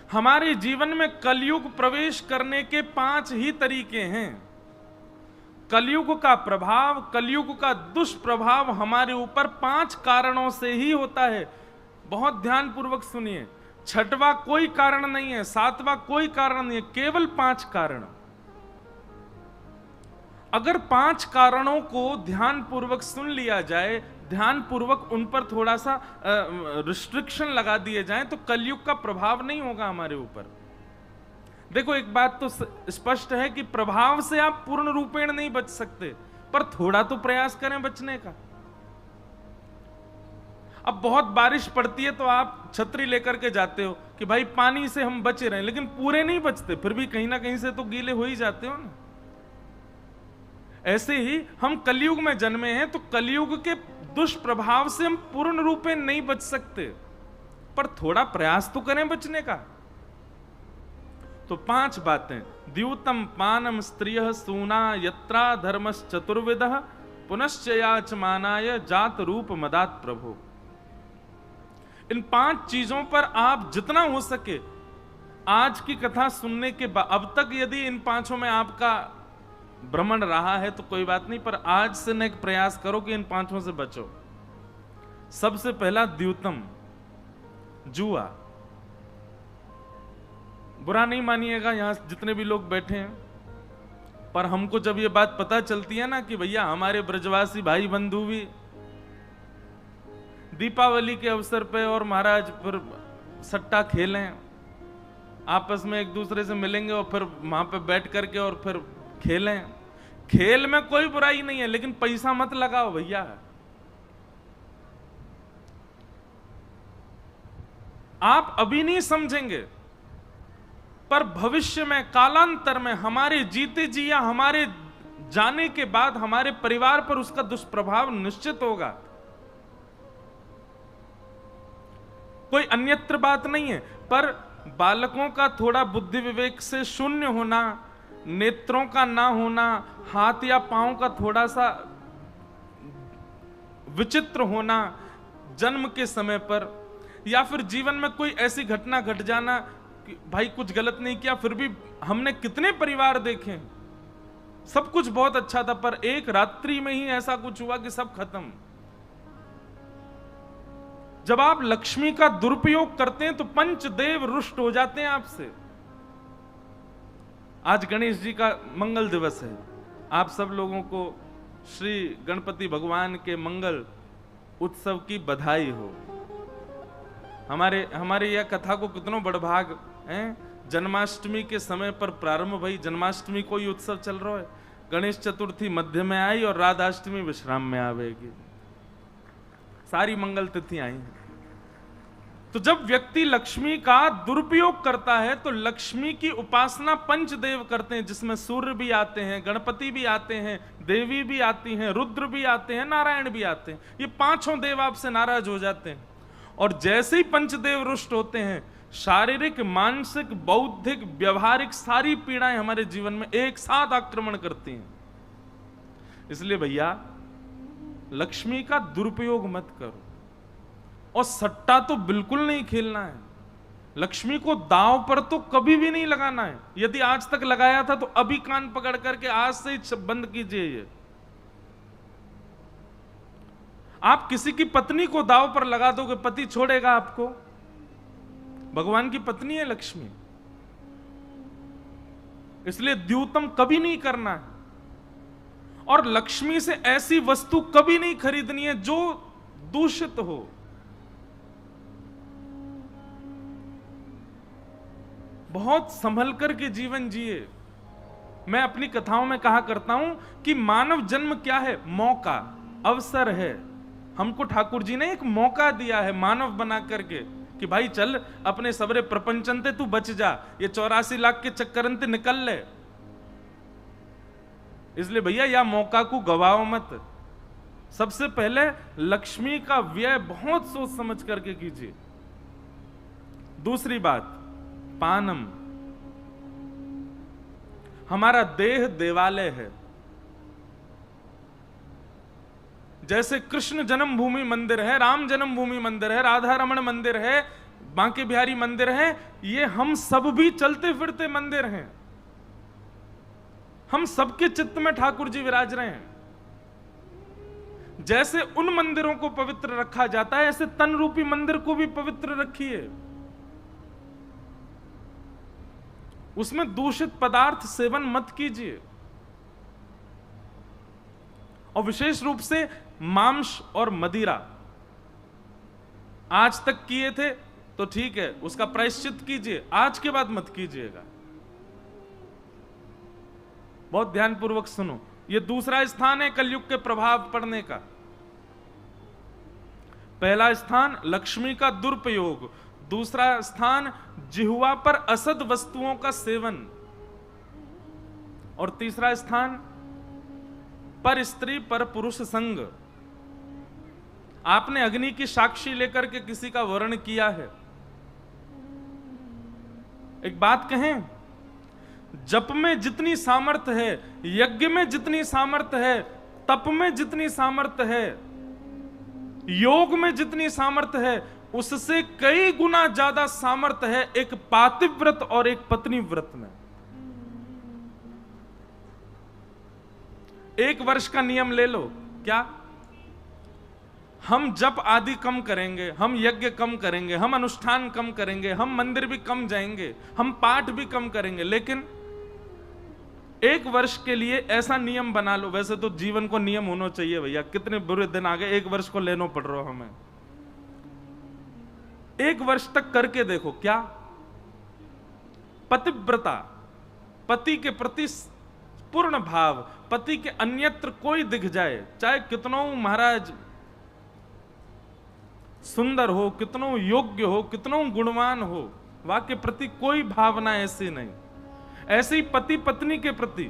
हमारे जीवन में कलयुग प्रवेश करने के 5 ही तरीके हैं। कलयुग का प्रभाव, कलयुग का दुष्प्रभाव हमारे ऊपर 5 कारणों से ही होता है। बहुत ध्यानपूर्वक सुनिए, छठवां कोई कारण नहीं है, सातवां कोई कारण नहीं है, केवल 5 कारण। अगर 5 कारणों को ध्यानपूर्वक सुन लिया जाए, ध्यानपूर्वक उन पर थोड़ा सा रिस्ट्रिक्शन लगा दिए जाए, तो कलयुग का प्रभाव नहीं होगा हमारे ऊपर। देखो, एक बात तो स्पष्ट है कि प्रभाव से आप पूर्ण रूपेण नहीं बच सकते, पर थोड़ा तो प्रयास करें बचने का। अब बहुत बारिश पड़ती है तो आप छतरी लेकर के जाते हो कि भाई पानी से हम बचे रहें, लेकिन पूरे नहीं बचते, फिर भी कहीं ना कहीं से तो गीले हो ही जाते हो ना। ऐसे ही हम कलयुग में जन्मे हैं, तो कलयुग के दुष्प्रभाव से हम पूर्ण रूप में नहीं बच सकते, पर थोड़ा प्रयास तो करें बचने का। तो 5 बातें। द्यूतम पानम स्त्रियः सूना यत्रा धर्मस् चतुर्विधः पुनश्च याचमानाय जात रूप मदात प्रभो। इन 5 चीजों पर आप जितना हो सके आज की कथा सुनने के बाद, अब तक यदि इन 5 में आपका भ्रमण रहा है तो कोई बात नहीं, पर आज से न एक प्रयास करो कि इन 5 से बचो। सबसे पहला द्यूतम, जुआ। बुरा नहीं मानिएगा यहां जितने भी लोग बैठे हैं, पर हमको जब ये बात पता चलती है ना कि भैया हमारे ब्रजवासी भाई बंधु भी दीपावली के अवसर पे और महाराज फिर सट्टा खेलें, आपस में एक दूसरे से मिलेंगे और फिर वहां पे बैठ करके और फिर खेलें। खेल में कोई बुराई नहीं है, लेकिन पैसा मत लगाओ भैया। आप अभी नहीं समझेंगे, पर भविष्य में, कालांतर में, हमारे जीते जी या हमारे जाने के बाद हमारे परिवार पर उसका दुष्प्रभाव निश्चित होगा। कोई अन्यत्र बात नहीं है, पर बालकों का थोड़ा बुद्धि विवेक से शून्य होना, नेत्रों का ना होना, हाथ या पांव का थोड़ा सा विचित्र होना जन्म के समय पर, या फिर जीवन में कोई ऐसी घटना घट जाना कि भाई कुछ गलत नहीं किया, फिर भी हमने कितने परिवार देखे, सब कुछ बहुत अच्छा था, पर एक रात्रि में ही ऐसा कुछ हुआ कि सब खत्म। जब आप लक्ष्मी का दुरुपयोग करते हैं तो पंचदेव रुष्ट हो जाते हैं आपसे। आज गणेश जी का मंगल दिवस है, आप सब लोगों को श्री गणपति भगवान के मंगल उत्सव की बधाई हो। हमारे यह कथा को कितनों बड़भाग है, जन्माष्टमी के समय पर प्रारंभ भई, जन्माष्टमी को ही उत्सव चल रहा है, गणेश चतुर्थी मध्य में आई और राधाष्टमी विश्राम में आवेगी, सारी मंगल तिथि आई हैं। तो जब व्यक्ति लक्ष्मी का दुरुपयोग करता है तो लक्ष्मी की उपासना पंचदेव करते हैं, जिसमें सूर्य भी आते हैं, गणपति भी आते हैं, देवी भी आती हैं, रुद्र भी आते हैं, नारायण भी आते हैं। ये 5 देव आपसे नाराज हो जाते हैं, और जैसे ही पंचदेव रुष्ट होते हैं, शारीरिक, मानसिक, बौद्धिक, व्यवहारिक सारी पीड़ाएं हमारे जीवन में एक साथ आक्रमण करती हैं। इसलिए भैया लक्ष्मी का दुरुपयोग मत करो, और सट्टा तो बिल्कुल नहीं खेलना है। लक्ष्मी को दांव पर तो कभी भी नहीं लगाना है। यदि आज तक लगाया था तो अभी कान पकड़ करके आज से ही बंद कीजिए ये। आप किसी की पत्नी को दांव पर लगा दोगे, पति छोड़ेगा आपको? भगवान की पत्नी है लक्ष्मी, इसलिए द्यूतम कभी नहीं करना है। और लक्ष्मी से ऐसी वस्तु कभी नहीं खरीदनी है जो दूषित हो। बहुत संभल करके जीवन जिए। मैं अपनी कथाओं में कहा करता हूं कि मानव जन्म क्या है? मौका, अवसर है। हमको ठाकुर जी ने एक मौका दिया है मानव बना करके कि भाई चल अपने सबरे प्रपंचनते तू बच जा, ये 84 लाख के चक्करंते निकल ले। इसलिए भैया या मौका को गवाओ मत। सबसे पहले लक्ष्मी का व्यय बहुत सोच समझ करके कीजिए। दूसरी बात, पानम। हमारा देह देवालय है। जैसे कृष्ण जन्मभूमि मंदिर है, राम जन्मभूमि मंदिर है, राधा रमण मंदिर है, बांके बिहारी मंदिर है, ये हम सब भी चलते फिरते मंदिर हैं। हम सबके चित्त में ठाकुर जी विराज रहे हैं। जैसे उन मंदिरों को पवित्र रखा जाता है, ऐसे तन रूपी मंदिर को भी पवित्र रखिए। उसमें दूषित पदार्थ सेवन मत कीजिए, और विशेष रूप से मांस और मदिरा आज तक किए थे तो ठीक है, उसका प्रायश्चित कीजिए, आज के बाद मत कीजिएगा। बहुत ध्यानपूर्वक सुनो। यह दूसरा स्थान है कलयुग के प्रभाव पड़ने का। पहला स्थान लक्ष्मी का दुरुपयोग, दूसरा स्थान जिह्वा पर असद वस्तुओं का सेवन, और तीसरा स्थान पर स्त्री पर पुरुष संग। आपने अग्नि की साक्षी लेकर के किसी का वर्ण किया है। एक बात कहें, जप में जितनी सामर्थ्य है, यज्ञ में जितनी सामर्थ्य है, तप में जितनी सामर्थ्य है, योग में जितनी सामर्थ्य है, उससे कई गुना ज्यादा सामर्थ्य है एक पातिव्रत और एक पत्नी व्रत में। एक वर्ष का नियम ले लो, क्या हम जप आदि कम करेंगे, हम यज्ञ कम करेंगे, हम अनुष्ठान कम करेंगे, हम मंदिर भी कम जाएंगे, हम पाठ भी कम करेंगे, लेकिन एक वर्ष के लिए ऐसा नियम बना लो। वैसे तो जीवन को नियम होना चाहिए भैया, कितने बुरे दिन आ गए, एक वर्ष को लेना पड़ रहा हमें। एक वर्ष तक करके देखो, क्या पतिव्रता, पति के प्रति पूर्ण भाव, पति के अन्यत्र कोई दिख जाए, चाहे कितनों महाराज सुंदर हो, कितनों योग्य हो, कितनों गुणवान हो, वह के प्रति कोई भावना ऐसी नहीं। ऐसे ही पति पत्नी के प्रति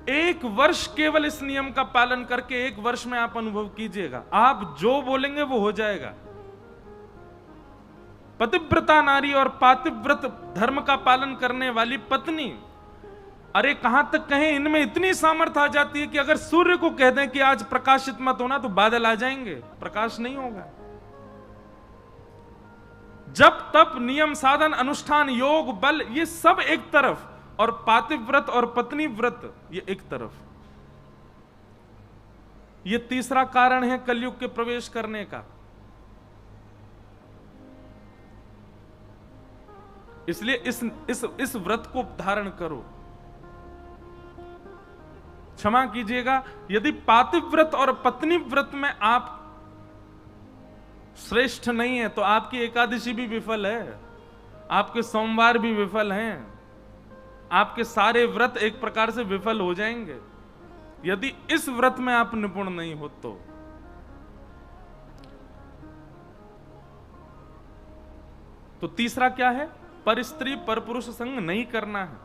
एक वर्ष केवल इस नियम का पालन करके एक वर्ष में आप अनुभव कीजिएगा, आप जो बोलेंगे वो हो जाएगा। पतिव्रता नारी और पातिव्रत धर्म का पालन करने वाली पत्नी, अरे कहां तक कहें, इनमें इतनी सामर्थ्य आ जाती है कि अगर सूर्य को कह दें कि आज प्रकाशित मत होना तो बादल आ जाएंगे, प्रकाश नहीं होगा। जब तप नियम साधन अनुष्ठान योग बल ये सब एक तरफ, और पातिव्रत और पत्नी व्रत ये एक तरफ। ये तीसरा कारण है कलयुग के प्रवेश करने का। इसलिए इस व्रत को धारण करो। क्षमा कीजिएगा, यदि पातिव्रत और पत्नी व्रत में आप श्रेष्ठ नहीं है तो आपकी एकादशी भी विफल है, आपके सोमवार भी विफल हैं, आपके सारे व्रत एक प्रकार से विफल हो जाएंगे यदि इस व्रत में आप निपुण नहीं हो तो तीसरा क्या है? पर स्त्री पर पुरुष संग नहीं करना है।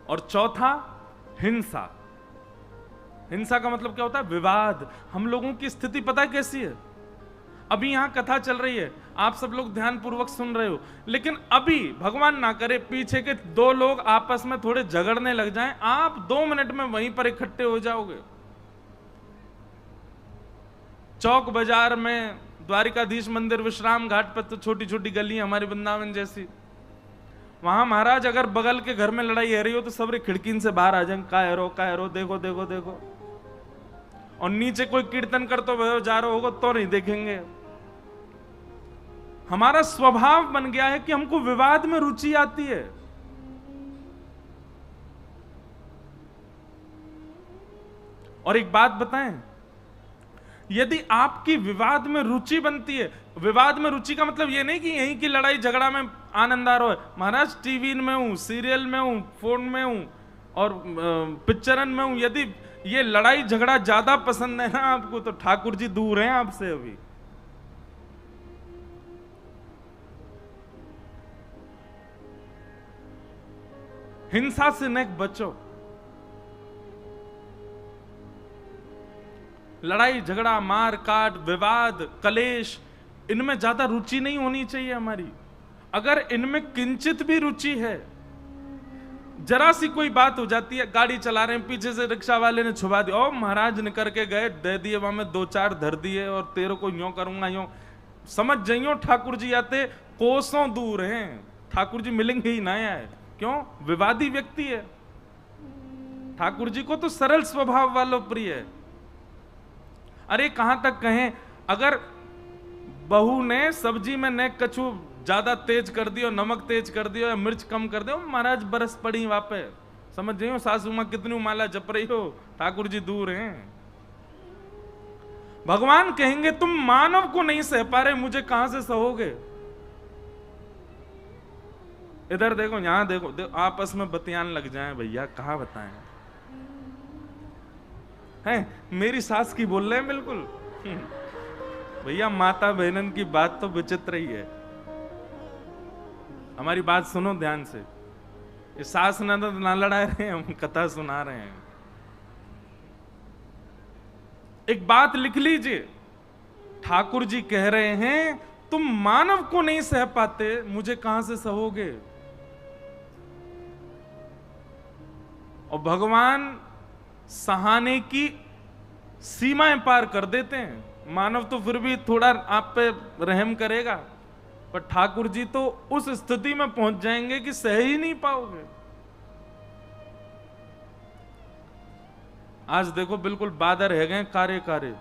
और चौथा हिंसा। हिंसा का मतलब क्या होता है? विवाद। हम लोगों की स्थिति पता है कैसी है? अभी यहां कथा चल रही है, आप सब लोग ध्यान पूर्वक सुन रहे हो, लेकिन अभी भगवान ना करे पीछे के दो लोग आपस में थोड़े झगड़ने लग जाएं, आप 2 मिनट में वहीं पर इकट्ठे हो जाओगे। चौक बाजार में, द्वारिकाधीश मंदिर, विश्राम घाट पर तो छोटी छोटी गलियां हमारे वृंदावन जैसी, वहां महाराज अगर बगल के घर में लड़ाई हो रही हो तो सब खिड़की से बाहर आ जाएंगे, का रो देखो देखो देखो। और नीचे कोई कीर्तन करते हुए जा रहा होगा तो नहीं देखेंगे। हमारा स्वभाव बन गया है कि हमको विवाद में रुचि आती है। और एक बात बताएं, यदि आपकी विवाद में रुचि बनती है, विवाद में रुचि का मतलब यह नहीं कि यहीं की लड़ाई झगड़ा में आनंद आ रहा है। महाराज टीवी में हूं, सीरियल में हूं, फोन में हूं और पिक्चरन में हूं, यदि ये लड़ाई झगड़ा ज्यादा पसंद है ना आपको, तो ठाकुर जी दूर हैं आपसे। अभी हिंसा से न बचो। लड़ाई झगड़ा, मार काट, विवाद, कलेश, इनमें ज्यादा रुचि नहीं होनी चाहिए हमारी। अगर इनमें किंचित भी रुचि है, जरा सी कोई बात हो जाती है, गाड़ी चला रहे हैं, पीछे से रिक्शा वाले ने छुपा दिया, ओ महाराज निकल के गए, दे दिए वहां में 2-4 धर दिए और तेरे को यूं करूंगा यूं, समझ जाइयो ठाकुर जी आते कोसों दूर हैं, ठाकुर जी मिलेंगे ही ना आए। क्यों? विवादी व्यक्ति है। ठाकुर जी को तो सरल स्वभाव वालों प्रिय है। अरे कहां तक कहें, अगर बहू ने सब्जी में ने कछु ज्यादा तेज कर दियो, नमक तेज कर दियो या मिर्च कम कर दियो, महाराज बरस पड़ी वापे। समझ जाइयो सासू मां कितनी माला जप रही हो, ठाकुर जी दूर हैं। भगवान कहेंगे तुम मानव को नहीं सह पा रहे, मुझे कहां से सहोगे? इधर देखो, यहां देखो, आपस में बतियान लग जाएं भैया, कहां बताएं? हैं मेरी सास की बोल रहे हैं बिल्कुल। भैया माता बहनन की बात तो विचित्र ही है। हमारी बात सुनो ध्यान से। ये सास ननद ना लड़ा रहे हैं, हम कथा सुना रहे हैं। एक बात लिख लीजिए, ठाकुर जी कह रहे हैं तुम मानव को नहीं सह पाते, मुझे कहां से सहोगे? और भगवान सहाने की सीमाएं पार कर देते हैं। मानव तो फिर भी थोड़ा आप पे रहम करेगा, पर ठाकुर जी तो उस स्थिति में पहुंच जाएंगे कि सह ही नहीं पाओगे। आज देखो बिल्कुल बादल रह गए कारे कारे,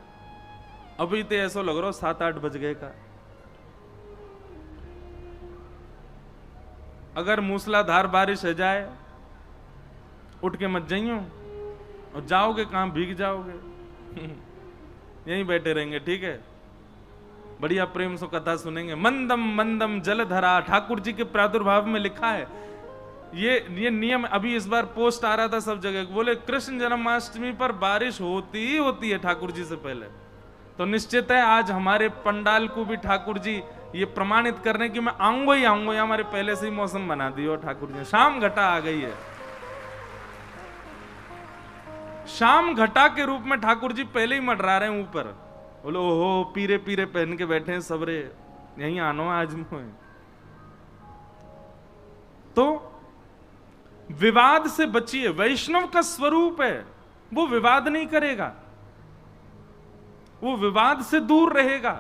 अभी तो ऐसा लग रहा 7-8 बज गए का। अगर मूसलाधार बारिश हो जाए, उठ के मत जाइयो, और जाओगे कहां? भीग जाओगे। यहीं बैठे रहेंगे, ठीक है? बढ़िया प्रेम से कथा सुनेंगे। मंदम मंदम जलधरा, ठाकुर जी के प्रादुर्भाव में लिखा है ये नियम। अभी इस बार पोस्ट आ रहा था सब जगह, बोले कृष्ण जन्माष्टमी पर बारिश होती ही होती है ठाकुर जी से पहले। तो निश्चित है आज हमारे पंडाल को भी ठाकुर जी ये प्रमाणित करने की मैं आऊंगा ही आऊंगा, हमारे पहले से ही मौसम बना दियो ठाकुर जी। शाम घटा आ गई है, शाम घटा के रूप में ठाकुर जी पहले ही मंडरा रहे हैं ऊपर। बोलो ओहो, पीरे पीरे पहन के बैठे हैं सबरे, यहीं आनो आज मुझे। तो विवाद से बचिए, वैष्णव का स्वरूप है, वो विवाद नहीं करेगा, वो विवाद से दूर रहेगा।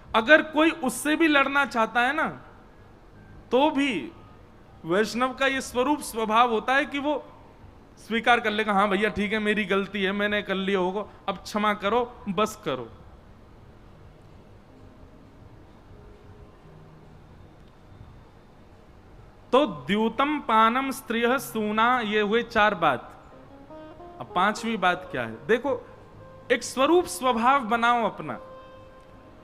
अगर कोई उससे भी लड़ना चाहता है ना, तो भी वैष्णव का ये स्वरूप स्वभाव होता है कि वो स्वीकार कर लेगा, हाँ भैया ठीक है मेरी गलती है, मैंने कर लिया होगा, अब क्षमा करो, बस करो। तो द्यूतम पानम स्त्रिय सूना, ये हुए 4 बात। अब 5वीं बात क्या है? देखो, एक स्वरूप स्वभाव बनाओ अपना।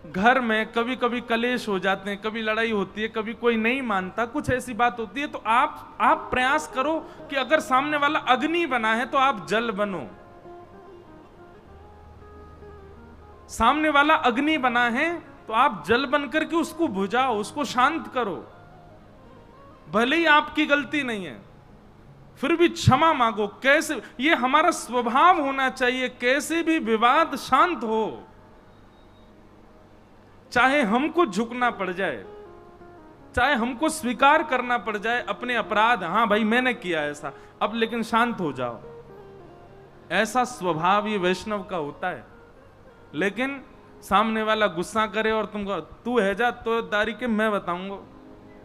घर में कभी कभी कलेश हो जाते हैं, कभी लड़ाई होती है, कभी कोई नहीं मानता, कुछ ऐसी बात होती है, तो आप प्रयास करो कि अगर सामने वाला अग्नि बना है तो आप जल बनो। सामने वाला अग्नि बना है तो आप जल बनकर के उसको बुझाओ, उसको शांत करो। भले ही आपकी गलती नहीं है, फिर भी क्षमा मांगो। कैसे? ये हमारा स्वभाव होना चाहिए, कैसे भी विवाद शांत हो, चाहे हमको झुकना पड़ जाए, चाहे हमको स्वीकार करना पड़ जाए अपने अपराध, हाँ भाई मैंने किया ऐसा, अब लेकिन शांत हो जाओ। ऐसा स्वभाव ये वैष्णव का होता है। लेकिन सामने वाला गुस्सा करे और तुमको, तू है जा तो दारी के मैं बताऊंगा,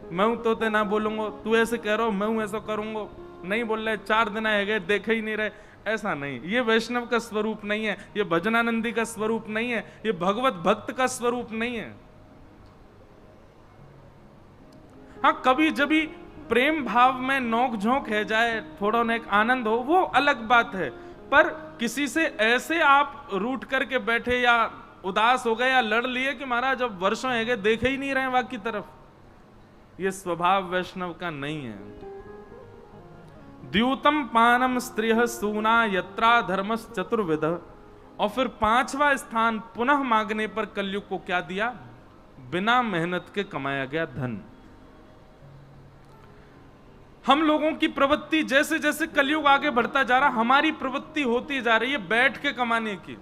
मैं हूं तो ते ना बोलूंगा, तू ऐसे कह रहा हो मैं हूं ऐसा करूंगा, नहीं बोल रहे, 4 दिन है गए देखे ही नहीं रहे, ऐसा नहीं। ये वैष्णव का स्वरूप नहीं है, ये भजनानंदी का स्वरूप नहीं है, ये भगवत भक्त का स्वरूप नहीं है। हाँ, कभी जब भी प्रेम भाव में नोक झोंक है जाए, थोड़ा ना एक आनंद हो, वो अलग बात है। पर किसी से ऐसे आप रूठ करके बैठे या उदास हो गए या लड़ लिए कि महाराज अब वर्षों है गए देखे ही नहीं रहे वहां की तरफ, ये स्वभाव वैष्णव का नहीं है। द्यूतम पानम स्त्रिय सूना यत्रा धर्मस चतुर्विध। और फिर 5वां स्थान पुनः मांगने पर कलयुग को क्या दिया? बिना मेहनत के कमाया गया धन। हम लोगों की प्रवृत्ति जैसे जैसे कलयुग आगे बढ़ता जा रहा, हमारी प्रवृत्ति होती जा रही है बैठ के कमाने की,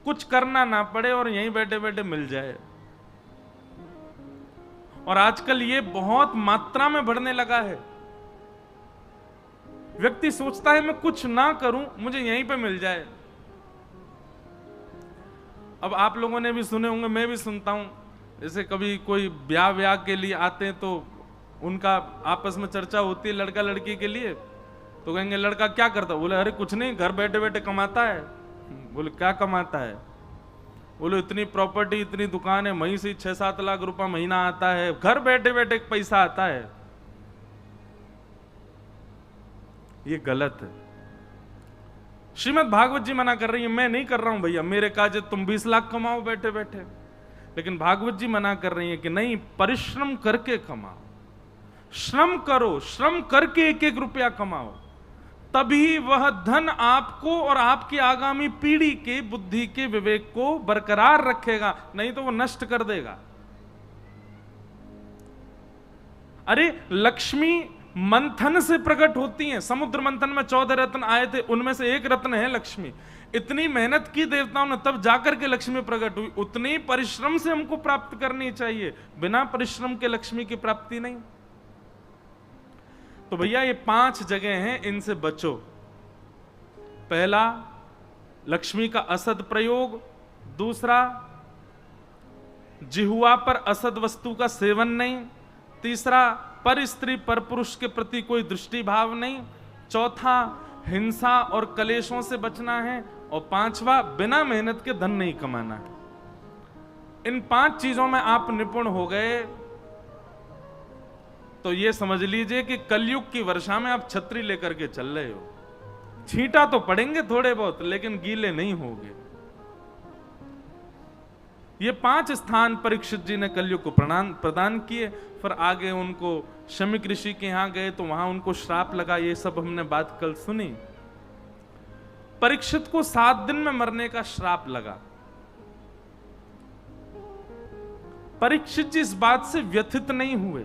कुछ करना ना पड़े और यहीं बैठे बैठे मिल जाए। और आजकल ये बहुत मात्रा में बढ़ने लगा है। व्यक्ति सोचता है मैं कुछ ना करूं, मुझे यहीं पे मिल जाए। अब आप लोगों ने भी सुने होंगे, मैं भी सुनता हूं, जैसे कभी कोई ब्याह के लिए आते हैं तो उनका आपस में चर्चा होती है लड़का लड़की के लिए, तो कहेंगे लड़का क्या करता है? बोले अरे कुछ नहीं, घर बैठे बैठे कमाता है। बोले क्या कमाता है? बोले इतनी प्रॉपर्टी, इतनी दुकान है, वहीं से 6-7 लाख रुपया महीना आता है, घर बैठे बैठे पैसा आता है। ये गलत है। श्रीमद् भागवत जी मना कर रही है, मैं नहीं कर रहा हूं भैया, मेरे काजे तुम 20 लाख कमाओ बैठे बैठे, लेकिन भागवत जी मना कर रही है कि नहीं, परिश्रम करके कमाओ, श्रम करो, श्रम करके एक एक रुपया कमाओ, तभी वह धन आपको और आपकी आगामी पीढ़ी के बुद्धि के विवेक को बरकरार रखेगा, नहीं तो वो नष्ट कर देगा। अरे लक्ष्मी मंथन से प्रकट होती हैं। समुद्र मंथन में 14 रत्न आए थे, उनमें से एक रत्न है लक्ष्मी। इतनी मेहनत की देवताओं ने, तब जाकर के लक्ष्मी प्रकट हुई। उतनी परिश्रम से हमको प्राप्त करनी चाहिए, बिना परिश्रम के लक्ष्मी की प्राप्ति नहीं। तो भैया ये 5 जगह हैं, इनसे बचो। पहला, लक्ष्मी का असद प्रयोग। दूसरा, जिह्वा पर असद वस्तु का सेवन नहीं। तीसरा, पर स्त्री पर पुरुष के प्रति कोई दृष्टि भाव नहीं। चौथा, हिंसा और कलेशों से बचना है। और पांचवा, बिना मेहनत के धन नहीं कमाना है। इन 5 चीजों में आप निपुण हो गए तो ये समझ लीजिए कि कलयुग की वर्षा में आप छतरी लेकर के चल रहे हो। छींटा तो पड़ेंगे थोड़े बहुत, लेकिन गीले नहीं होंगे। ये 5 स्थान परीक्षित जी ने कलयुग को प्रदान किए। फिर आगे उनको शमीक ऋषि के यहां गए तो वहां उनको श्राप लगा। ये सब हमने बात कल सुनी। परीक्षित को 7 दिन में मरने का श्राप लगा। परीक्षित जी इस बात से व्यथित नहीं हुए।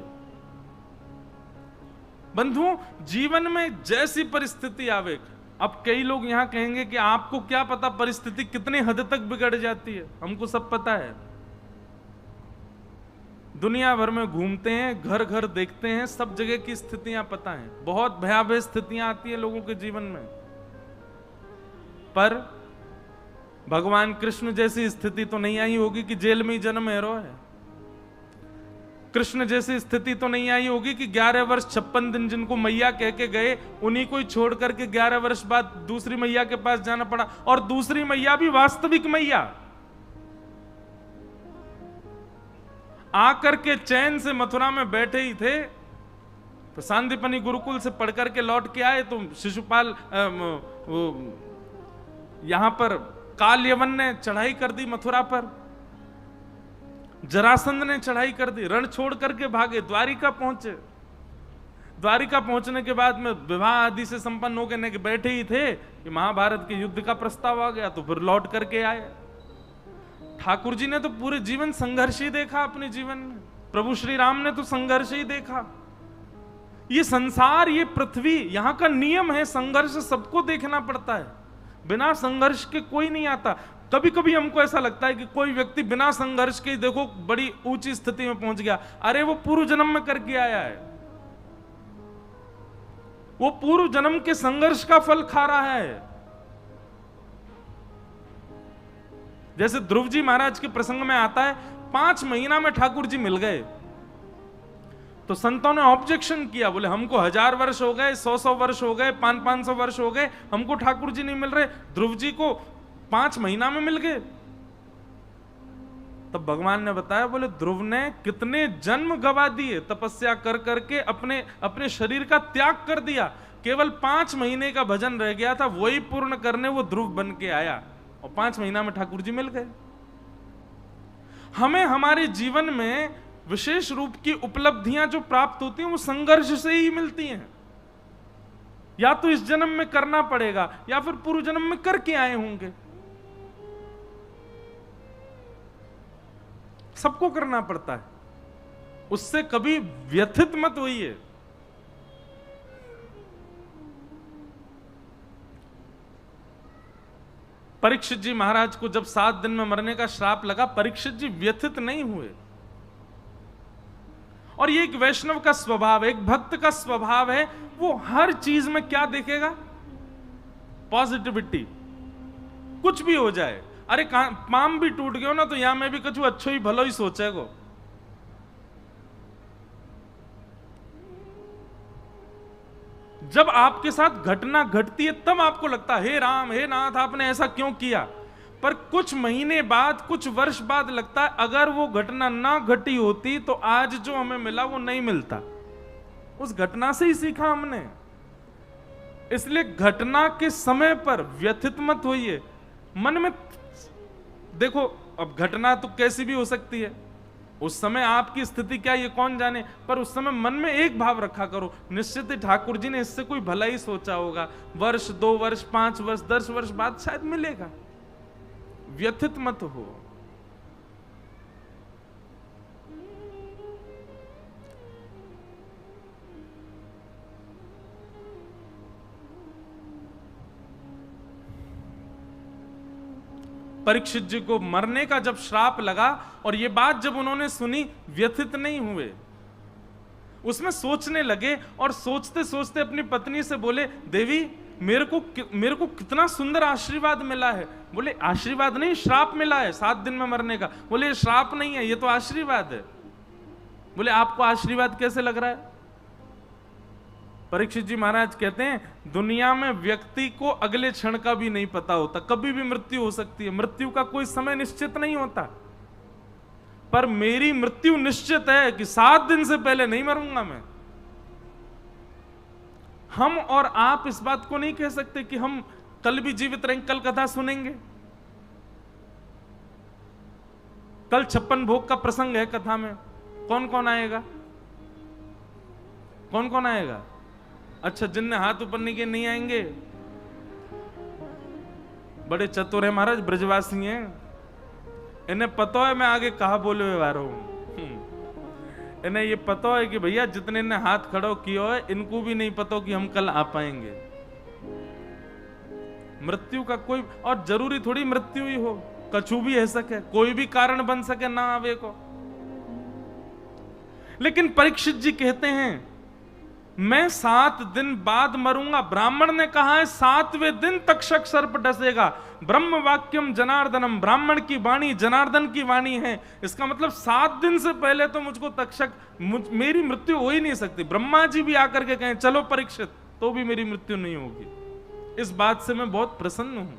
बंधुओं, जीवन में जैसी परिस्थिति आवे, अब कई लोग यहां कहेंगे कि आपको क्या पता परिस्थिति कितनी हद तक बिगड़ जाती है। हमको सब पता है। दुनिया भर में घूमते हैं, घर घर देखते हैं, सब जगह की स्थितियां पता हैं। बहुत भयावह स्थितियां आती है लोगों के जीवन में, पर भगवान कृष्ण जैसी स्थिति तो नहीं आई होगी कि जेल में ही जन्म है रोए। कृष्ण जैसी स्थिति तो नहीं आई होगी कि 11 वर्ष 56 दिन जिनको मैया कह के गए, उन्हीं को ही छोड़ करके 11 वर्ष बाद दूसरी मैया के पास जाना पड़ा। और दूसरी मैया भी वास्तविक मैया आकर के चैन से मथुरा में बैठे ही थे। तो सांदीपनी गुरुकुल से पढ़ करके लौट के आए तो शिशुपाल यहां पर काल यवन ने चढ़ाई कर दी मथुरा पर, जरासंध ने चढ़ाई कर दी, रण छोड़ करके भागे, द्वारिका पहुंचे। द्वारिका पहुंचने के बाद में विवाह आदि से संपन्न होकर बैठे ही थे कि महाभारत के युद्ध का प्रस्ताव आ गया। तो फिर लौट करके आए। ठाकुर जी ने तो पूरे जीवन संघर्ष ही देखा अपने जीवन में। प्रभु श्री राम ने तो संघर्ष ही देखा। ये संसार, ये पृथ्वी, यहां का नियम है, संघर्ष सबको देखना पड़ता है। बिना संघर्ष के कोई नहीं आता। कभी कभी हमको ऐसा लगता है कि कोई व्यक्ति बिना संघर्ष के देखो बड़ी ऊंची स्थिति में पहुंच गया। अरे वो पूर्व जन्म में करके आया है, वो पूर्व जन्म के संघर्ष का फल खा रहा है। जैसे ध्रुव जी महाराज के प्रसंग में आता है, 5 महीना में ठाकुर जी मिल गए। तो संतों ने ऑब्जेक्शन किया, बोले हमको 1000 वर्ष हो गए, 100 वर्ष हो गए, 500 वर्ष हो गए, हमको ठाकुर जी नहीं मिल रहे। ध्रुव जी को 5 महीना में मिल गए। तब भगवान ने बताया, बोले ध्रुव ने कितने जन्म गवा दिए, तपस्या कर करके अपने शरीर का त्याग कर दिया। केवल 5 महीने का भजन रह गया था, वही पूर्ण करने वो ध्रुव बन के आया और 5 महीना में ठाकुर जी मिल गए। हमें हमारे जीवन में विशेष रूप की उपलब्धियां जो प्राप्त होती हैं वो संघर्ष से ही मिलती हैं। या तो इस जन्म में करना पड़ेगा या फिर पूर्व जन्म में करके आए होंगे। सबको करना पड़ता है, उससे कभी व्यथित मत होइए। परीक्षित जी महाराज को जब 7 दिन में मरने का श्राप लगा, परीक्षित जी व्यथित नहीं हुए। और ये एक वैष्णव का स्वभाव है, एक भक्त का स्वभाव है। वो हर चीज में क्या देखेगा? पॉजिटिविटी। कुछ भी हो जाए, अरे पाम भी टूट गयो ना तो यहां में भी कुछ अच्छो ही भलो ही सोचेगो। जब आपके साथ घटना घटती है तब आपको लगता है हे राम हे नाथ आपने ऐसा क्यों किया, पर कुछ महीने बाद कुछ वर्ष बाद लगता है अगर वो घटना ना घटी होती तो आज जो हमें मिला वो नहीं मिलता। उस घटना से ही सीखा हमने। इसलिए घटना के समय पर व्यथित मत होइए। मन में देखो, अब घटना तो कैसी भी हो सकती है, उस समय आपकी स्थिति क्या ये कौन जाने, पर उस समय मन में एक भाव रखा करो, निश्चित ही ठाकुर जी ने इससे कोई भला ही सोचा होगा, वर्ष 2 वर्ष 5 वर्ष 10 वर्ष बाद शायद मिलेगा। व्यथित मत हो। परीक्षित जी को मरने का जब श्राप लगा और ये बात जब उन्होंने सुनी, व्यथित नहीं हुए, उसमें सोचने लगे और सोचते सोचते अपनी पत्नी से बोले, देवी मेरे को कितना सुंदर आशीर्वाद मिला है। बोले आशीर्वाद नहीं, श्राप मिला है 7 दिन में मरने का। बोले श्राप नहीं है, ये तो आशीर्वाद है। बोले आपको आशीर्वाद कैसे लग रहा है? परीक्षित जी महाराज कहते हैं दुनिया में व्यक्ति को अगले क्षण का भी नहीं पता होता, कभी भी मृत्यु हो सकती है, मृत्यु का कोई समय निश्चित नहीं होता, पर मेरी मृत्यु निश्चित है कि 7 दिन से पहले नहीं मरूंगा मैं। हम और आप इस बात को नहीं कह सकते कि हम कल भी जीवित रहेंगे, कल कथा सुनेंगे। कल 56 भोग का प्रसंग है कथा में, कौन कौन आएगा? कौन कौन आएगा? अच्छा, जिनने हाथ ऊपर नहीं किए नहीं आएंगे। बड़े चतुर है महाराज, ब्रजवासी हैं, इन्हें पता है मैं आगे कहा बोले हुए आ रहा हूं। इन्हें ये पता है कि भैया जितने ने हाथ खड़ा किया है इनको भी नहीं पता कि हम कल आ पाएंगे। मृत्यु का कोई, और जरूरी थोड़ी मृत्यु ही हो, कछु भी है सके, कोई भी कारण बन सके ना आवे को। लेकिन परीक्षित जी कहते हैं मैं 7 दिन बाद मरूंगा। ब्राह्मण ने कहा है 7वें दिन तक्षक सर्प डसेगा। ब्रह्म वाक्यम जनार्दनम, ब्राह्मण की वाणी जनार्दन की वाणी है। इसका मतलब 7 दिन से पहले तो मुझको तक्षक, मेरी मृत्यु हो ही नहीं सकती। ब्रह्मा जी भी आकर के कहें चलो परीक्षित, तो भी मेरी मृत्यु नहीं होगी। इस बात से मैं बहुत प्रसन्न हूं,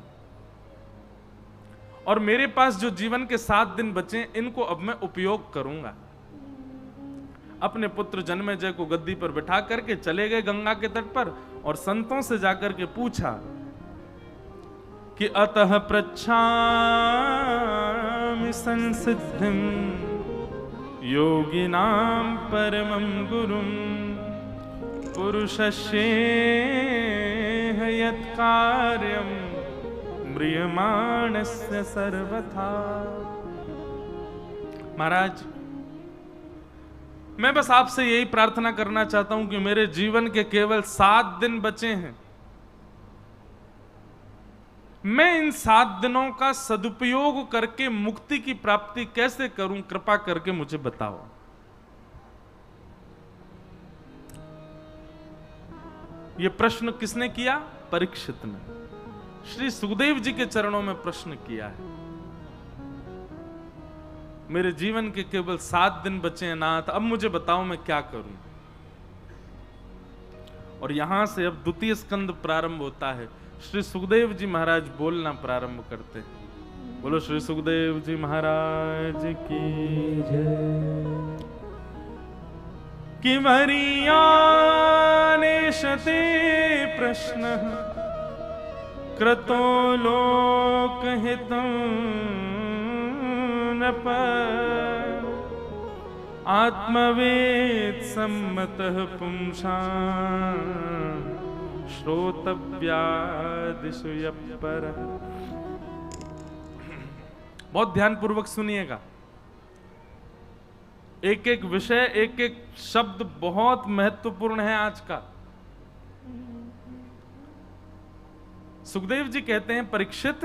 और मेरे पास जो जीवन के 7 दिन बचे इनको अब मैं उपयोग करूंगा। अपने पुत्र जन्मेजय को गद्दी पर बिठा करके चले गए गंगा के तट पर, और संतों से जाकर के पूछा कि अतः पृच्छामि संसिद्धिं योगिनां परमं गुरुं पुरुषस्येह यत् कार्यं म्रियमाणस्य सर्वथा। महाराज, मैं बस आपसे यही प्रार्थना करना चाहता हूं कि मेरे जीवन के केवल 7 दिन बचे हैं, मैं इन 7 दिनों का सदुपयोग करके मुक्ति की प्राप्ति कैसे करूं, कृपा करके मुझे बताओ। यह प्रश्न किसने किया? परीक्षित ने श्री सुखदेव जी के चरणों में प्रश्न किया है। मेरे जीवन के केवल 7 दिन बचे हैं नाथ, अब मुझे बताओ मैं क्या करूं। और यहां से अब द्वितीय स्कंद प्रारंभ होता है। श्री सुखदेव जी महाराज बोलना प्रारंभ करते हैं। बोलो श्री सुखदेव जी महाराज की जय। कि वरियानेशते प्रश्न क्रतो लोकहितं आत्मवेद सम्मतः पुंसां श्रोतव्यादिषु यप्परः। बहुत ध्यान पूर्वक सुनिएगा, एक एक विषय एक एक शब्द बहुत महत्वपूर्ण है आज का। सुखदेव जी कहते हैं परीक्षित,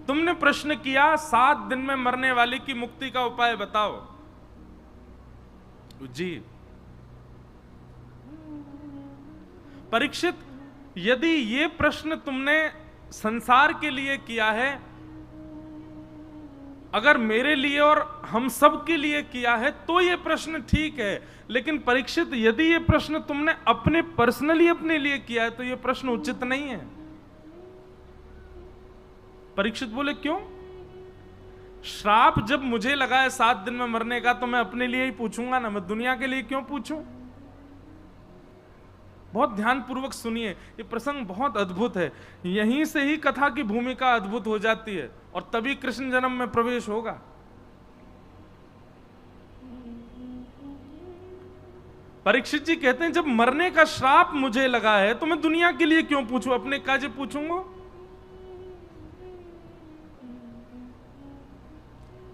तुमने प्रश्न किया 7 दिन में मरने वाले की मुक्ति का उपाय बताओ जी। परीक्षित, यदि ये प्रश्न तुमने संसार के लिए किया है अगर मेरे लिए और हम सब के लिए किया है तो ये प्रश्न ठीक है, लेकिन परीक्षित यदि ये प्रश्न तुमने अपने पर्सनली अपने लिए किया है तो ये प्रश्न उचित नहीं है। परीक्षित बोले क्यों? श्राप जब मुझे लगा है 7 दिन में मरने का, तो मैं अपने लिए ही पूछूंगा ना, मैं दुनिया के लिए क्यों पूछूं? बहुत ध्यानपूर्वक सुनिए, ये प्रसंग बहुत अद्भुत है। यहीं से ही कथा की भूमिका अद्भुत हो जाती है और तभी कृष्ण जन्म में प्रवेश होगा। परीक्षित जी कहते हैं जब मरने का श्राप मुझे लगा है तो मैं दुनिया के लिए क्यों पूछूं, अपने काजे पूछूंगा।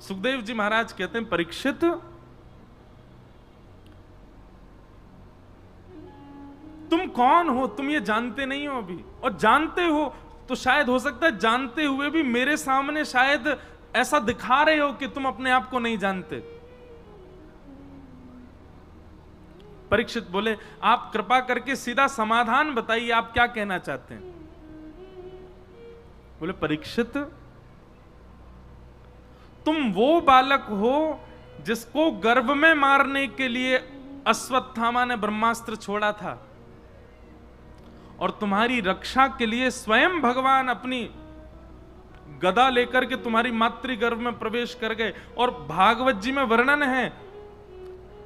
सुखदेव जी महाराज कहते हैं परीक्षित, तुम कौन हो? तुम ये जानते नहीं हो अभी, और जानते हो तो शायद हो सकता है जानते हुए भी मेरे सामने शायद ऐसा दिखा रहे हो कि तुम अपने आप को नहीं जानते। परीक्षित बोले आप कृपा करके सीधा समाधान बताइए, आप क्या कहना चाहते हैं? बोले परीक्षित, तुम वो बालक हो जिसको गर्भ में मारने के लिए अश्वत्थामा ने ब्रह्मास्त्र छोड़ा था, और तुम्हारी रक्षा के लिए स्वयं भगवान अपनी गदा लेकर के तुम्हारी मातृ गर्भ में प्रवेश कर गए। और भागवत जी में वर्णन है,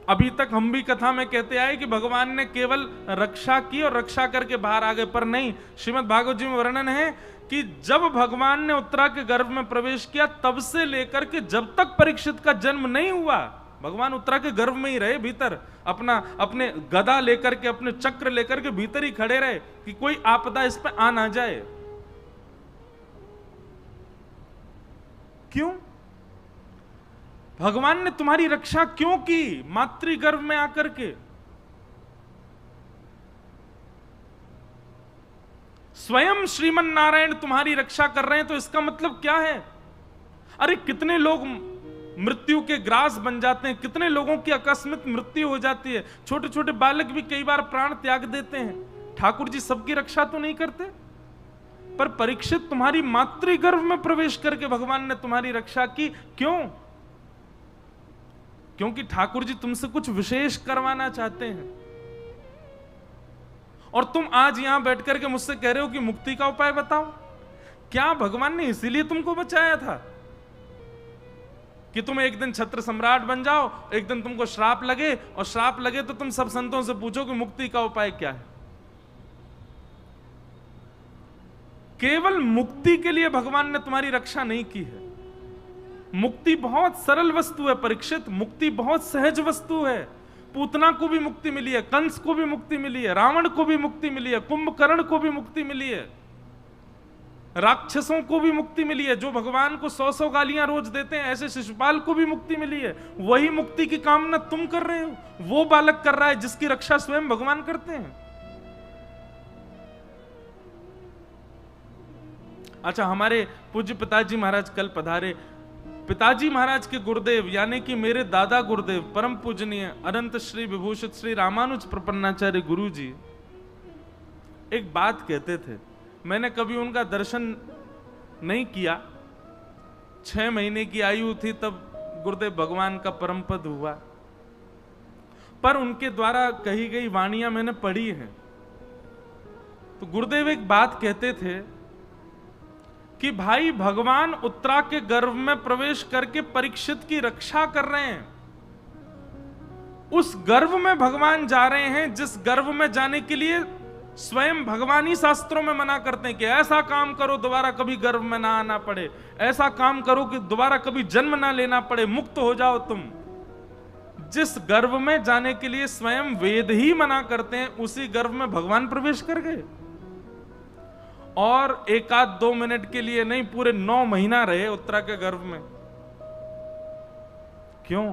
अभी तक हम भी कथा में कहते आए कि भगवान ने केवल रक्षा की और रक्षा करके बाहर आ गए, पर नहीं, श्रीमद् भागवत जी में वर्णन है कि जब भगवान ने उत्तरा के गर्भ में प्रवेश किया तब से लेकर के जब तक परीक्षित का जन्म नहीं हुआ, भगवान उत्तरा के गर्भ में ही रहे, भीतर अपने गदा लेकर के, अपने चक्र लेकर के भीतर ही खड़े रहे कि कोई आपदा इस पे आ ना जाए। क्यों? भगवान ने तुम्हारी रक्षा क्यों की मातृ गर्भ में आकर के? स्वयं श्रीमन नारायण तुम्हारी रक्षा कर रहे हैं तो इसका मतलब क्या है? अरे कितने लोग मृत्यु के ग्रास बन जाते हैं, कितने लोगों की अकस्मात मृत्यु हो जाती है, छोटे छोटे बालक भी कई बार प्राण त्याग देते हैं। ठाकुर जी सबकी रक्षा तो नहीं करते, पर परीक्षित तुम्हारी मातृ गर्भ में प्रवेश करके भगवान ने तुम्हारी रक्षा की। क्यों? क्योंकि ठाकुर जी तुमसे कुछ विशेष करवाना चाहते हैं। और तुम आज यहां बैठ करके मुझसे कह रहे हो कि मुक्ति का उपाय बताओ। क्या भगवान ने इसीलिए तुमको बचाया था कि तुम एक दिन छत्र सम्राट बन जाओ, एक दिन तुमको श्राप लगे, और श्राप लगे तो तुम सब संतों से पूछो कि मुक्ति का उपाय क्या है? केवल मुक्ति के लिए भगवान ने तुम्हारी रक्षा नहीं की है। मुक्ति बहुत सरल वस्तु है परीक्षित, मुक्ति बहुत सहज वस्तु है। पूतना को भी मुक्ति मिली है, कंस को भी मुक्ति मिली है, रावण को भी मुक्ति मिली है, कुंभकर्ण को भी मुक्ति मिली है, राक्षसों को भी मुक्ति मिली है, जो भगवान को 100-100 गालियां रोज देते हैं ऐसे शिशुपाल को भी मुक्ति मिली है। वही मुक्ति की कामना तुम कर रहे हो, वो बालक कर रहा है जिसकी रक्षा स्वयं भगवान करते हैं। अच्छा, हमारे पूज्य पिताजी महाराज कल पधारे। पिताजी महाराज के गुरुदेव यानी कि मेरे दादा गुरुदेव परम पूजनीय अनंत श्री विभूषित श्री रामानुज प्रपन्नाचार्य गुरु जी एक बात कहते थे। मैंने कभी उनका दर्शन नहीं किया, 6 महीने की आयु थी तब गुरुदेव भगवान का परम पद हुआ, पर उनके द्वारा कही गई वाणियां मैंने पढ़ी हैं। तो गुरुदेव एक बात कहते थे कि भाई भगवान उत्तरा के गर्भ में प्रवेश करके परीक्षित की रक्षा कर रहे हैं। उस गर्भ में भगवान जा रहे हैं जिस गर्भ में जाने के लिए स्वयं भगवान ही शास्त्रों में मना करते हैं कि ऐसा काम करो दोबारा कभी गर्भ में ना आना पड़े, ऐसा काम करो कि दोबारा कभी जन्म ना लेना पड़े, मुक्त हो जाओ तुम। जिस गर्भ में जाने के लिए स्वयं वेद ही मना करते हैं उसी गर्भ में भगवान प्रवेश कर गए, और 1-2 मिनट के लिए नहीं, पूरे 9 महीना रहे उत्तरा के गर्भ में। क्यों?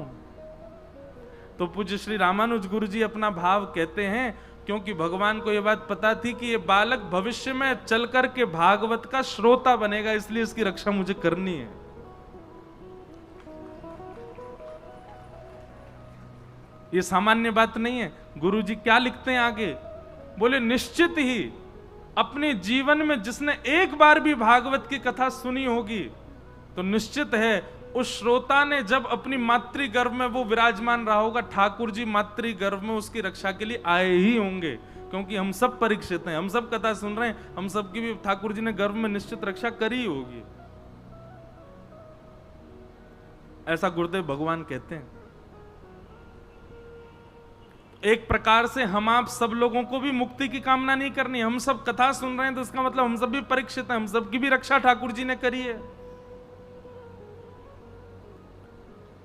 तो पूज्य श्री रामानुज गुरु जी अपना भाव कहते हैं, क्योंकि भगवान को यह बात पता थी कि यह बालक भविष्य में चल करके भागवत का श्रोता बनेगा, इसलिए इसकी रक्षा मुझे करनी है। यह सामान्य बात नहीं है। गुरु जी क्या लिखते हैं आगे? बोले निश्चित ही अपने जीवन में जिसने एक बार भी भागवत की कथा सुनी होगी तो निश्चित है उस श्रोता ने जब अपनी मातृ गर्भ में वो विराजमान रहा होगा, ठाकुर जी मातृ गर्भ में उसकी रक्षा के लिए आए ही होंगे, क्योंकि हम सब परीक्षित हैं, हम सब कथा सुन रहे हैं, हम सबकी भी ठाकुर जी ने गर्भ में निश्चित रक्षा करी होगी। ऐसा गुरुदेव भगवान कहते हैं। एक प्रकार से हम आप सब लोगों को भी मुक्ति की कामना नहीं करनी, हम सब कथा सुन रहे हैं तो इसका मतलब हम सब भी परीक्षित हैं, हम सब की भी रक्षा ठाकुर जी ने करी है।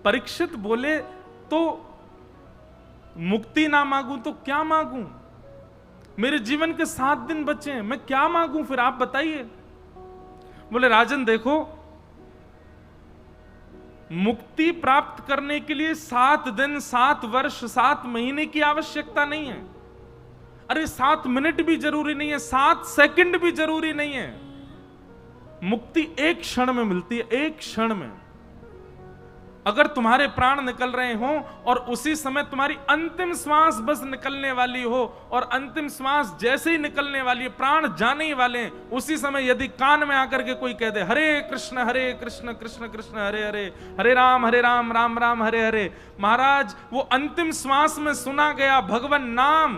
परीक्षित बोले तो मुक्ति ना मांगू तो क्या मांगू, मेरे जीवन के 7 दिन बचे हैं, मैं क्या मांगू फिर आप बताइए। बोले राजन देखो, मुक्ति प्राप्त करने के लिए 7 दिन 7 वर्ष 7 महीने की आवश्यकता नहीं है। अरे 7 मिनट भी जरूरी नहीं है, 7 सेकंड भी जरूरी नहीं है। मुक्ति एक क्षण में मिलती है, एक क्षण में। अगर तुम्हारे प्राण निकल रहे हो और उसी समय तुम्हारी अंतिम श्वास बस निकलने वाली हो, और अंतिम श्वास जैसे ही निकलने वाली है, प्राण जाने ही वाले हैं, उसी समय यदि कान में आकर के कोई कह दे हरे कृष्ण कृष्ण कृष्ण हरे हरे, हरे राम राम राम हरे हरे, महाराज वो अंतिम श्वास में सुना गया भगवान नाम,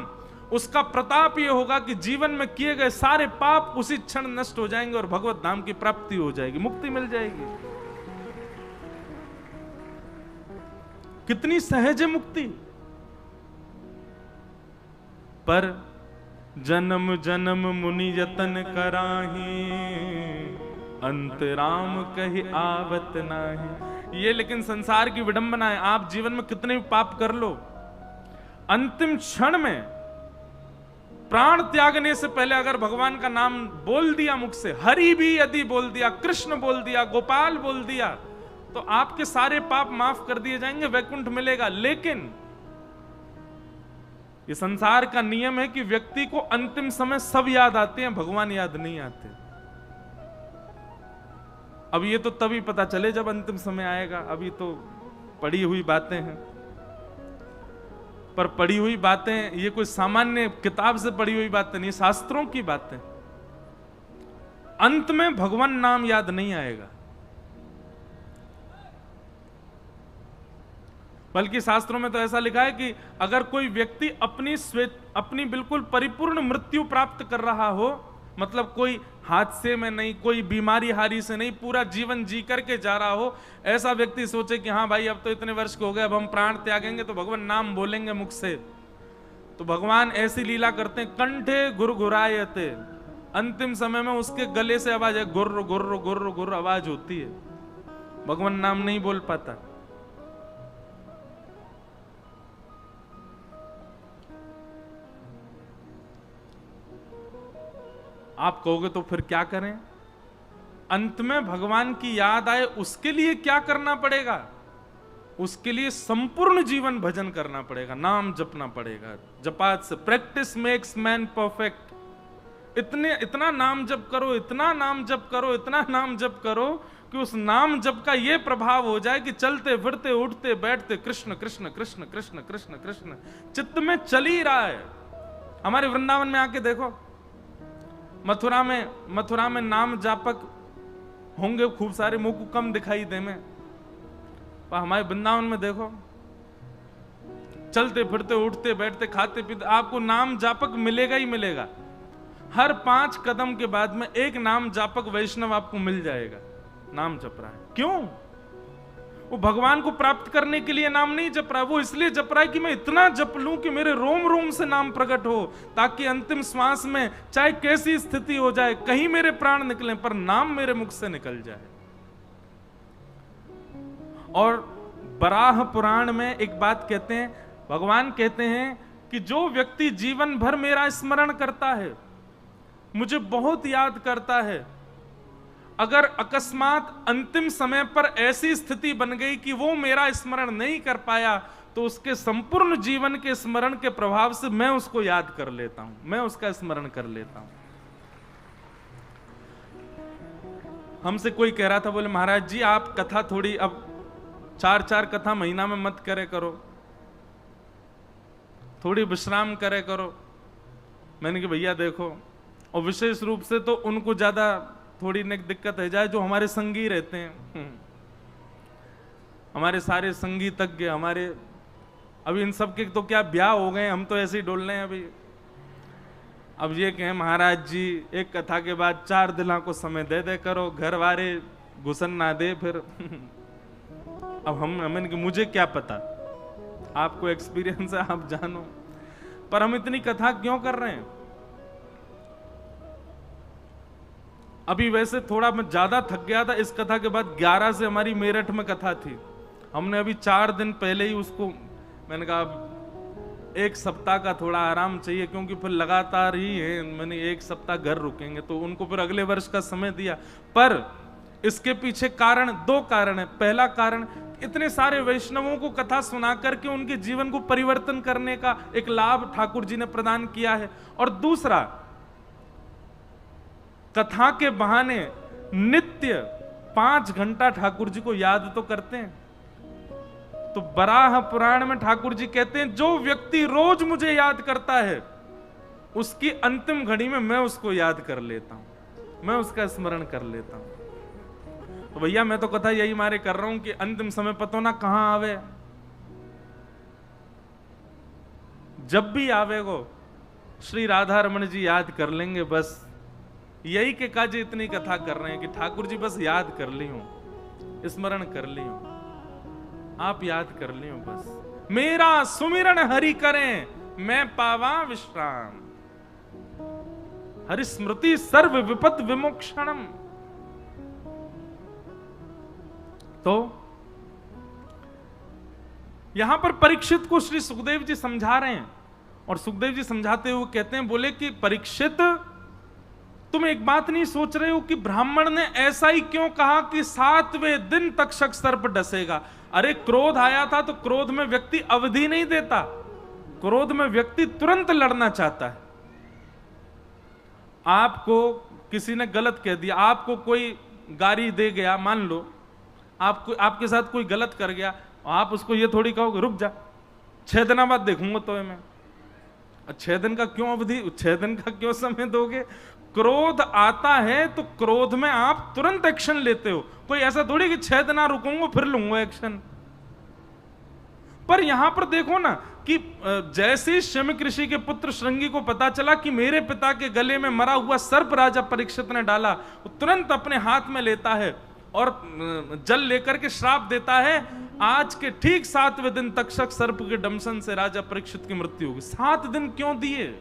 उसका प्रताप यह होगा कि जीवन में किए गए सारे पाप उसी क्षण नष्ट हो जाएंगे और भगवत धाम की प्राप्ति हो जाएगी, मुक्ति मिल जाएगी। कितनी सहज है मुक्ति। पर जन्म जन्म मुनि यतन कराही, अंत राम कहि आवत नाही। ये लेकिन संसार की विडंबना है। आप जीवन में कितने भी पाप कर लो, अंतिम क्षण में प्राण त्यागने से पहले अगर भगवान का नाम बोल दिया मुख से, हरि भी यदि बोल दिया, कृष्ण बोल दिया, गोपाल बोल दिया, तो आपके सारे पाप माफ कर दिए जाएंगे, वैकुंठ मिलेगा। लेकिन ये संसार का नियम है कि व्यक्ति को अंतिम समय सब याद आते हैं, भगवान याद नहीं आते। अब ये तो तभी पता चले जब अंतिम समय आएगा, अभी तो पढ़ी हुई बातें हैं। पर पढ़ी हुई बातें ये कोई सामान्य किताब से पढ़ी हुई बातें नहीं, शास्त्रों की बातें। अंत में भगवान नाम याद नहीं आएगा, बल्कि शास्त्रों में तो ऐसा लिखा है कि अगर कोई व्यक्ति अपनी बिल्कुल परिपूर्ण मृत्यु प्राप्त कर रहा हो, मतलब कोई हादसे में नहीं, कोई बीमारी हारी से नहीं, पूरा जीवन जी करके जा रहा हो, ऐसा व्यक्ति सोचे कि हाँ भाई अब तो इतने वर्ष के हो गए, अब हम प्राण त्यागेंगे तो भगवान नाम बोलेंगे मुख से, तो भगवान ऐसी लीला करते हैं, कंठे गुरगुरायते, अंतिम समय में उसके गले से आवाज है, गुर्र गुर्र गुर्र गुर्र आवाज होती है, भगवान नाम नहीं बोल पाता। आप कहोगे तो फिर क्या करें? अंत में भगवान की याद आए उसके लिए क्या करना पड़ेगा? उसके लिए संपूर्ण जीवन भजन करना पड़ेगा, नाम जपना पड़ेगा। जपात से प्रैक्टिस मेक्स मैन परफेक्ट। इतना नाम जप करो, इतना नाम जप करो, इतना नाम जप करो कि उस नाम जप का यह प्रभाव हो जाए कि चलते फिरते उठते बैठते कृष्ण कृष्ण कृष्ण कृष्ण कृष्ण कृष्ण चित्त में चल ही रहा है। हमारे वृंदावन में आके देखो, मथुरा में नाम जापक होंगे खूब सारे, मुंह को कम दिखाई दे में, पर हमारे वृंदावन में देखो, चलते फिरते उठते बैठते खाते पीते आपको नाम जापक मिलेगा ही मिलेगा। हर 5 कदम के बाद में एक नाम जापक वैष्णव आपको मिल जाएगा, नाम जप रहा है। क्यों? वो भगवान को प्राप्त करने के लिए नाम नहीं जप रहा, वो इसलिए जप रहा है कि मैं इतना जप लूं कि मेरे रोम रोम से नाम प्रकट हो, ताकि अंतिम श्वास में चाहे कैसी स्थिति हो जाए, कहीं मेरे प्राण निकले पर नाम मेरे मुख से निकल जाए। और बराह पुराण में एक बात कहते हैं, भगवान कहते हैं कि जो व्यक्ति जीवन भर मेरा स्मरण करता है, मुझे बहुत याद करता है, अगर अकस्मात अंतिम समय पर ऐसी स्थिति बन गई कि वो मेरा स्मरण नहीं कर पाया, तो उसके संपूर्ण जीवन के स्मरण के प्रभाव से मैं उसको याद कर लेता हूं, मैं उसका स्मरण कर लेता हूं। हमसे कोई कह रहा था, बोले महाराज जी आप कथा थोड़ी अब 4-4 कथा महीना में मत करे करो, थोड़ी विश्राम करे करो। मैंने कहा भैया देखो, और विशेष रूप से तो उनको ज्यादा थोड़ी दिक्कत है जाए जो हमारे संगी रहते हैं। हमारे सारे संगीतज्ञ, हमारे अभी इन सब के तो क्या ब्याह हो गए, हम तो ऐसे ही डोल रहे हैं अभी। अब ये कहें महाराज जी एक कथा के बाद 4 दिनों को समय दे दे करो, घर वाले घुसन ना दे फिर। अब हमें कि मुझे क्या पता, आपको एक्सपीरियंस है, आप जानो। पर हम इतनी कथा क्यों कर रहे हैं? अभी वैसे थोड़ा मैं ज्यादा थक गया था, इस कथा के बाद 11 से हमारी मेरठ में कथा थी। हमने अभी 4 दिन पहले ही उसको, मैंने कहा 1 सप्ताह का थोड़ा आराम चाहिए, क्योंकि फिर लगातार ही है, मैंने 1 सप्ताह घर रुकेंगे, तो उनको फिर अगले वर्ष का समय दिया। पर इसके पीछे कारण 2 कारण है। पहला कारण, इतने सारे वैष्णवों को कथा सुना करके उनके जीवन को परिवर्तन करने का एक लाभ ठाकुर जी ने प्रदान किया है। और दूसरा, कथा के बहाने नित्य 5 घंटा ठाकुर जी को याद तो करते हैं। तो बराह पुराण में ठाकुर जी कहते हैं, जो व्यक्ति रोज मुझे याद करता है उसकी अंतिम घड़ी में मैं उसको याद कर लेता हूं, मैं उसका स्मरण कर लेता हूं। तो भैया मैं तो कथा यही मारे कर रहा हूं कि अंतिम समय पतो ना कहां आवे, जब भी आवेगो श्री राधा रमन जी याद कर लेंगे। बस यही के काज इतनी कथा कर रहे हैं कि ठाकुर जी बस याद कर ली हूं, स्मरण कर ली हूं, आप याद कर लियो बस। मेरा सुमिरन हरि करें, मैं पावा विश्राम, हरि स्मृति सर्व विपद विमोक्षणम। तो यहां पर परीक्षित को श्री सुखदेव जी समझा रहे हैं, और सुखदेव जी समझाते हुए कहते हैं, बोले कि परीक्षित तुम एक बात नहीं सोच रहे हो कि ब्राह्मण ने ऐसा ही क्यों कहा कि 7वें दिन तक्षक सर्प डसेगा। अरे क्रोध आया था तो क्रोध में व्यक्ति अवधि नहीं देता, क्रोध में व्यक्ति तुरंत लड़ना चाहता है। आपको किसी ने गलत कह दिया, आपको कोई गाली दे गया, मान लो आपको, आपके साथ कोई गलत कर गया, आप उसको ये थोड़ी कहोगे रुक जा 6 दिन बाद देखूंगा तो मैं। 6 दिन का क्यों अवधि, 6 दिन का क्यों समय दोगे? क्रोध आता है तो क्रोध में आप तुरंत एक्शन लेते हो, कोई ऐसा थोड़ी कि 6 दिन रुकूंगा फिर लूंगा एक्शन। पर यहां पर देखो ना कि जैसे शमिक ऋषि के पुत्र श्रृंगी को पता चला कि मेरे पिता के गले में मरा हुआ सर्प राजा परीक्षित ने डाला, वो तुरंत अपने हाथ में लेता है और जल लेकर के श्राप देता है, आज के ठीक 7वें दिन तक्षक सर्प के दंशन से राजा परीक्षित की मृत्यु होगी। 7 दिन क्यों दिए?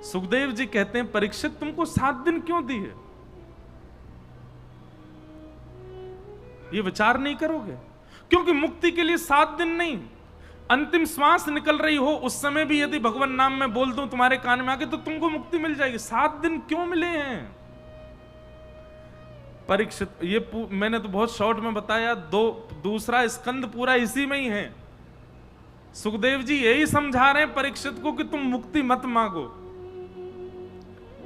सुखदेव जी कहते हैं, परीक्षित तुमको 7 दिन क्यों दिए? ये विचार नहीं करोगे? क्योंकि मुक्ति के लिए 7 दिन नहीं, अंतिम श्वास निकल रही हो उस समय भी यदि भगवान नाम में बोल दूं तुम्हारे कान में आके तो तुमको मुक्ति मिल जाएगी। 7 दिन क्यों मिले हैं परीक्षित? ये मैंने तो बहुत शॉर्ट में बताया, दूसरा स्कंद पूरा इसी में ही है। सुखदेव जी यही समझा रहे हैं परीक्षित को कि तुम मुक्ति मत मांगो।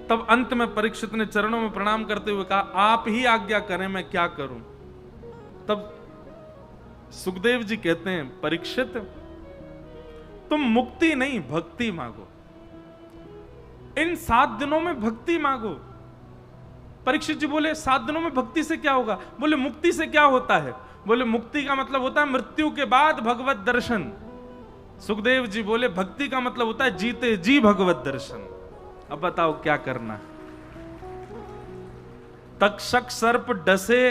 तब अंत में परीक्षित ने चरणों में प्रणाम करते हुए कहा, आप ही आज्ञा करें, मैं क्या करूं? तब सुखदेव जी कहते हैं, परीक्षित तुम मुक्ति नहीं भक्ति मांगो, इन 7 दिनों में भक्ति मांगो। परीक्षित जी बोले 7 दिनों में भक्ति से क्या होगा? बोले मुक्ति से क्या होता है? बोले मुक्ति का मतलब होता है मृत्यु के बाद भगवत दर्शन। सुखदेव जी बोले भक्ति का मतलब होता है जीते जी भगवत दर्शन। अब बताओ क्या करना? तक्षक सर्प डसे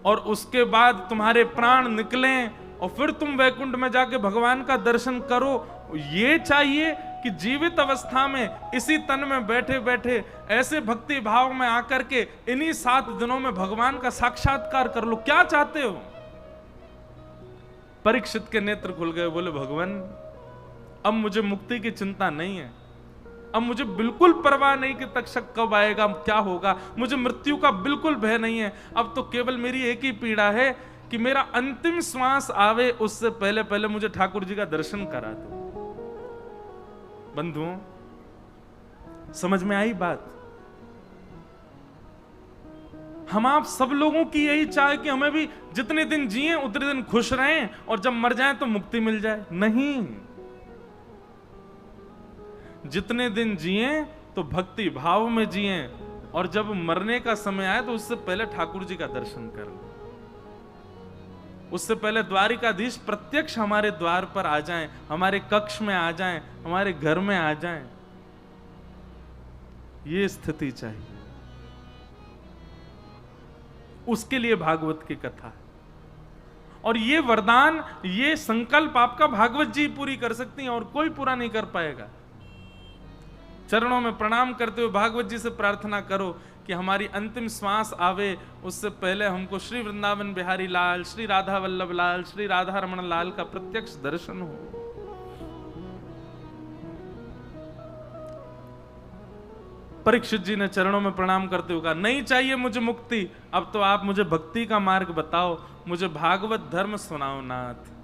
और उसके बाद तुम्हारे प्राण निकले और फिर तुम वैकुंठ में जाके भगवान का दर्शन करो, ये चाहिए कि जीवित अवस्था में इसी तन में बैठे बैठे ऐसे भक्ति भाव में आकर के इन्हीं 7 दिनों में भगवान का साक्षात्कार कर लो? क्या चाहते हो? परीक्षित के नेत्र खुल गए, बोले भगवान अब मुझे मुक्ति की चिंता नहीं है, अब मुझे बिल्कुल परवाह नहीं कि तक्षक कब आएगा, क्या होगा, मुझे मृत्यु का बिल्कुल भय नहीं है। अब तो केवल मेरी एक ही पीड़ा है कि मेरा अंतिम श्वास आवे उससे पहले पहले मुझे ठाकुर जी का दर्शन करा दो। बंधुओं समझ में आई बात? हम आप सब लोगों की यही चाह कि हमें भी जितने दिन जिए उतने दिन खुश रहें और जब मर जाएं तो मुक्ति मिल जाए। नहीं, जितने दिन जिए तो भक्ति भाव में जिए और जब मरने का समय आए तो उससे पहले ठाकुर जी का दर्शन कर लो। उससे पहले द्वारिकाधीश प्रत्यक्ष हमारे द्वार पर आ जाएं, हमारे कक्ष में आ जाएं, हमारे घर में आ जाएं। ये स्थिति चाहिए। उसके लिए भागवत की कथा है। और ये वरदान, ये संकल्प आपका भागवत जी पूरी कर सकती हैं और कोई पूरा नहीं कर पाएगा। चरणों में प्रणाम करते हुए भागवत जी से प्रार्थना करो कि हमारी अंतिम श्वास आवे उससे पहले हमको श्री वृंदावन बिहारी लाल, श्री राधा वल्लभ लाल, श्री राधा रमण लाल का प्रत्यक्ष दर्शन हो। परीक्षित जी ने चरणों में प्रणाम करते हुए कहा, नहीं चाहिए मुझे मुक्ति, अब तो आप मुझे भक्ति का मार्ग बताओ, मुझे भागवत धर्म सुनाओ नाथ।